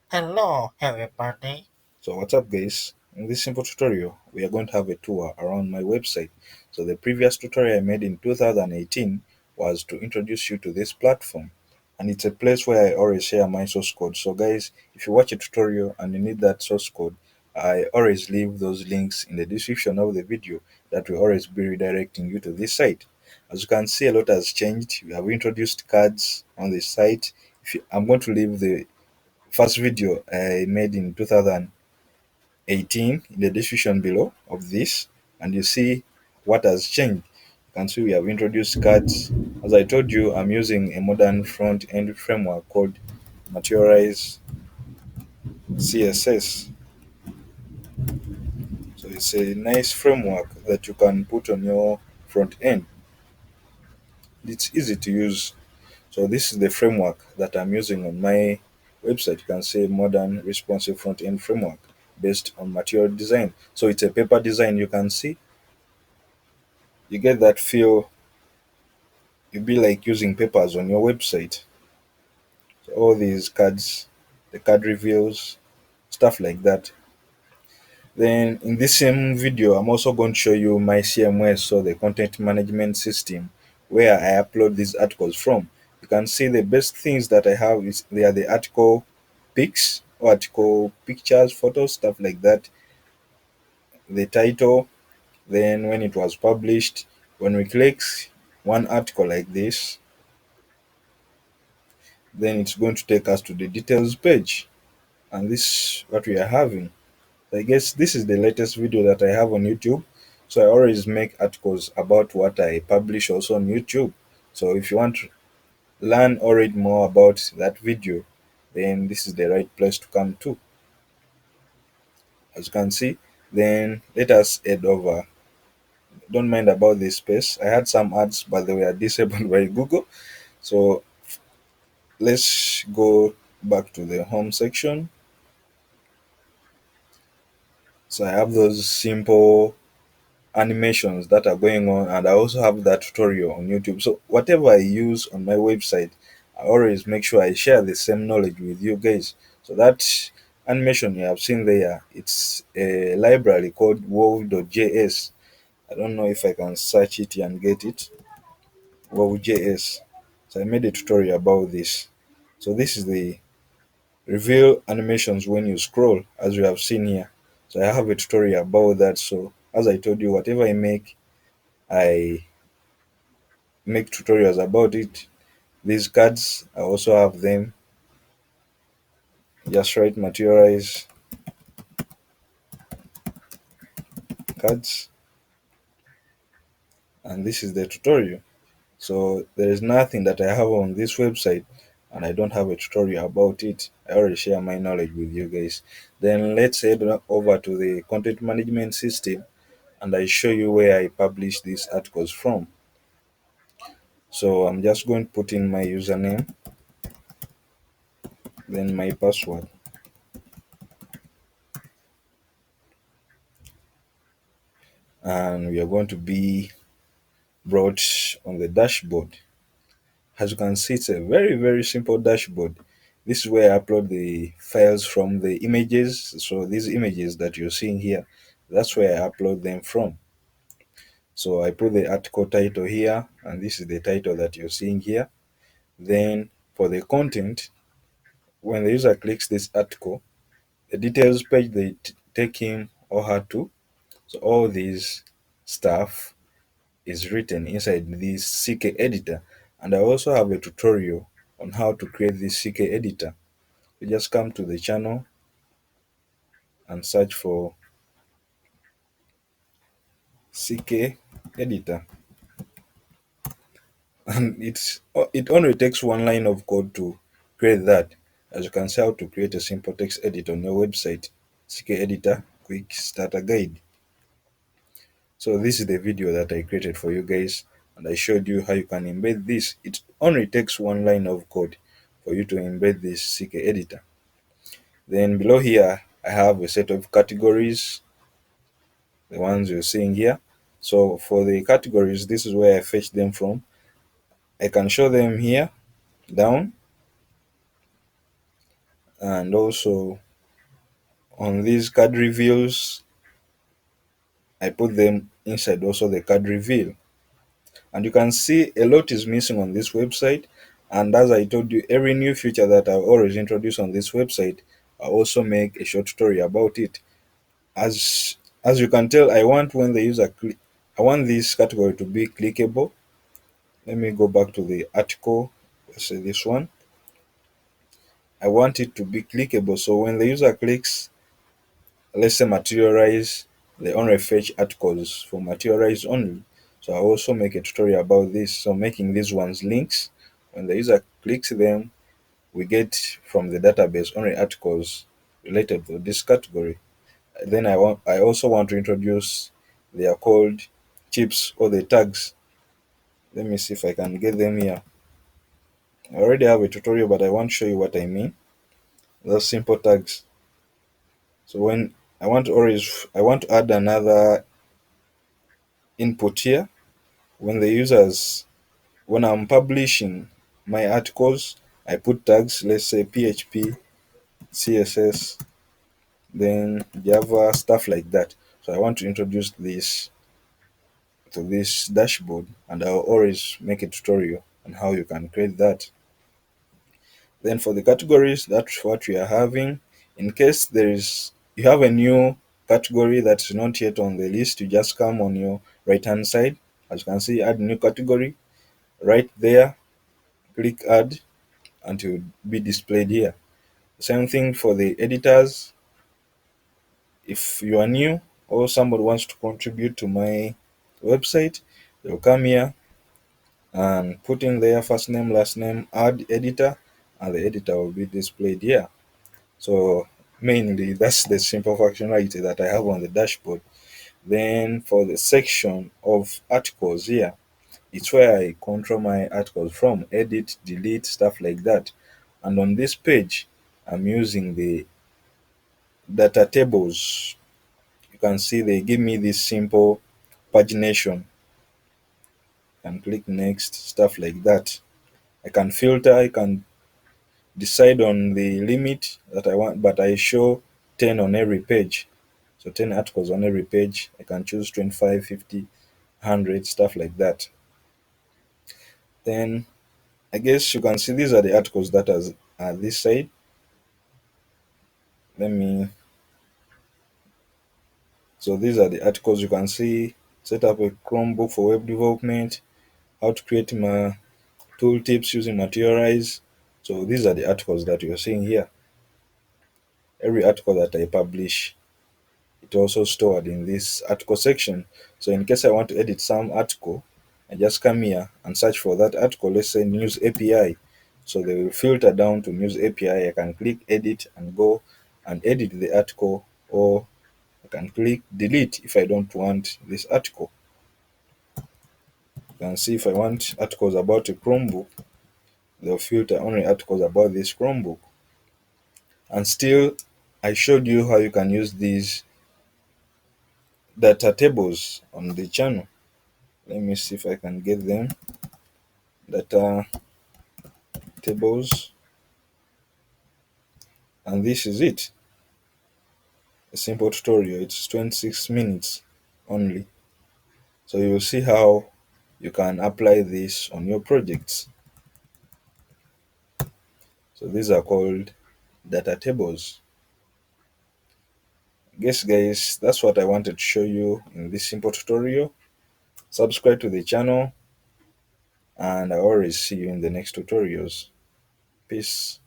Hello, everybody. So what's up guys? In this simple tutorial, we are going to have a tour around my website. So the previous tutorial I made in 2018 was to introduce you to this platform. And it's a place where I always share my source code. So guys, if you watch a tutorial and you need that source code, I always leave those links in the description of the video that will always be redirecting you to this site. As you can see, a lot has changed. We have introduced cards on the site. I'm going to leave the first video I made in 2018 in the description below of this, and you see what has changed. You can see we have introduced cards. As I told you, I'm using a modern front end framework called Materialize CSS. So it's a nice framework that you can put on your front end. It's easy to use. So this is the framework that I'm using on my website. You can say modern responsive front end framework based on material design. So it's a paper design. You can see you get that feel. You be like using papers on your website. So all these cards, the card reviews, stuff like that. Then in this same video, I'm also going to show you my CMS, so the content management system, where I upload these articles from. You can see the best things that I have is they are the article pics, or article pictures, photos, stuff like that. The title, then when it was published, when we click one article like this, then it's going to take us to the details page, and this is what we are having. I guess this is the latest video that I have on YouTube. So I always make articles about what I publish also on YouTube. So if you want to learn or read more about that video, then this is the right place to come to. As you can see, then let us head over. Don't mind about this space. I had some ads, but they were disabled by Google. So let's go back to the home section. So I have those simple animations that are going on, and I also have that tutorial on YouTube. So whatever I use on my website, I always make sure I share the same knowledge with you guys. So that animation you have seen there, it's a library called wow.js. I don't know if I can search it and get it. Wow.js. So I made a tutorial about this. So this is the reveal animations when you scroll, as you have seen here. So I have a tutorial about that. So as I told you, whatever I make tutorials about it. These cards, I also have them. Just write materialize cards, and this is the tutorial. So there is nothing that I have on this website and I don't have a tutorial about it. I already share my knowledge with you guys. Then let's head over to the content management system, and I show you where I publish these articles from. So I'm just going to put in my username, then my password, and we are going to be brought on the dashboard. As you can see, it's a very simple dashboard. This is where I upload the files from the images. So these images that you're seeing here, that's where I upload them from. So I put the article title here, and this is the title that you're seeing here. Then for the content, when the user clicks this article, the details page they take him or her to. So all these stuff is written inside this CK editor, and I also have a tutorial on how to create this CK editor. You just come to the channel and search for CK editor, and it only takes one line of code to create that. As you can see, how to create a simple text edit on your website. CK editor quick starter guide. So this is the video that I created for you guys, and I showed you how you can embed this. It only takes one line of code for you to embed this CK editor. Then below here, I have a set of categories, the ones you're seeing here. So for the categories, this is where I fetch them from. I can show them here down, And also on these card reveals, I put them inside also the card reveal. And you can see a lot is missing on this website. And as I told you, every new feature that I always introduce on this website, I also make a short story about it. As you can tell, I want when the user click, I want this category to be clickable. Let me go back to the article. Let's say this one. I want it to be clickable. So when the user clicks, let's say materialize, they only fetch articles for materialize only. So I also make a tutorial about this. So making these ones links. When the user clicks them, we get from the database only articles related to this category. Then I also want to introduce, they are called chips or the tags. Let me see if I can get them here. I already have a tutorial, but I want to show you what I mean. Those simple tags. So when I want to add another input here. When the users, when I'm publishing my articles, I put tags, let's say PHP, CSS, then Java, stuff like that. So I want to introduce this to this dashboard, and I'll always make a tutorial on how you can create that. Then for the categories, that's what we are having. In case there is you have a new category that's not yet on the list, you just come on your right hand side. As you can see, add new category right there, click add, and it will be displayed here. Same thing for the editors. If you are new or somebody wants to contribute to my website, they'll come here and put in their first name, last name, add editor, and the editor will be displayed here. So mainly that's the simple functionality that I have on the dashboard. Then for the section of articles here, it's where I control my articles from, edit, delete, stuff like that. And on this page, I'm using the data tables. You can see they give me this simple pagination. And click next, stuff like that. I can filter, I can decide on the limit that I want, but I show 10 on every page. So 10 articles on every page. I can choose 25, 50, 100, stuff like that. Then I guess you can see these are the articles that are this side. Let me, so these are the articles you can see. Set up a Chromebook for web development, how to create my tooltips using Materialize. So these are the articles that you're seeing here. Every article that I publish, it also stored in this article section. So in case I want to edit some article, I just come here and search for that article, let's say news API. So they will filter down to news API. I can click edit and go and edit the article, or I can click delete if I don't want this article. You can see if I want articles about a Chromebook, they'll filter only articles about this Chromebook. And still, I showed you how you can use these data tables on the channel. Let me see if I can get them. Data tables, and this is it. A simple tutorial. It's 26 minutes only. So you'll see how you can apply this on your projects. So these are called data tables. Guess guys, that's what I wanted to show you in this simple tutorial. Subscribe to the channel, and I always see you in the next tutorials. Peace.